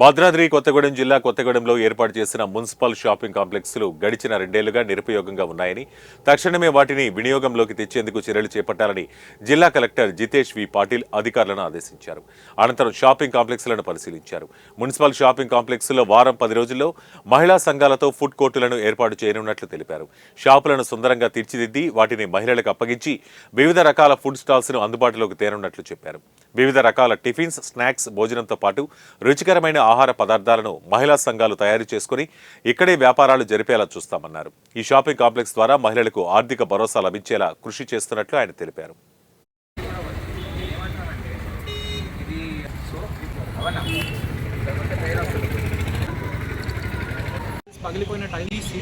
భద్రాద్రి కొత్తగూడెం జిల్లా కొత్తగూడెంలో ఏర్పాటు చేసిన మున్సిపల్ షాపింగ్ కాంప్లెక్స్లు గడిచిన 2 ఏళ్లుగా నిరుపయోగంగా ఉన్నాయని, తక్షణమే వాటిని వినియోగంలోకి తెచ్చేందుకు చర్యలు చేపట్టాలని జిల్లా కలెక్టర్ జితేష్ వి పాటిల్ అధికారులను ఆదేశించారు. అనంతరం షాపింగ్ కాంప్లెక్స్లను పరిశీలించారు. మున్సిపల్ షాపింగ్ కాంప్లెక్స్లో వారం 10 రోజుల్లో మహిళా సంఘాలతో ఫుడ్ కోర్టులను ఏర్పాటు చేయనున్నట్లు తెలిపారు. షాపులను సుందరంగా తీర్చిదిద్ది వాటిని మహిళలకు అప్పగించి వివిధ రకాల ఫుడ్ స్టాల్స్ను అందుబాటులోకి తేనున్నట్లు చెప్పారు. వివిధ రకాల టిఫిన్స్, స్నాక్స్, భోజనంతో పాటు రుచికరమైన ఆహార పదార్థాలను మహిళా సంఘాలు తయారు చేసుకుని ఇక్కడే వ్యాపారాలు జరిపేలా చూస్తామన్నారు. ఈ షాపింగ్ కాంప్లెక్స్ ద్వారా మహిళలకు ఆర్థిక భరోసా లభించేలా కృషి చేస్తున్నట్లు ఆయన తెలిపారు. పగిలిపోయిన టైల్స్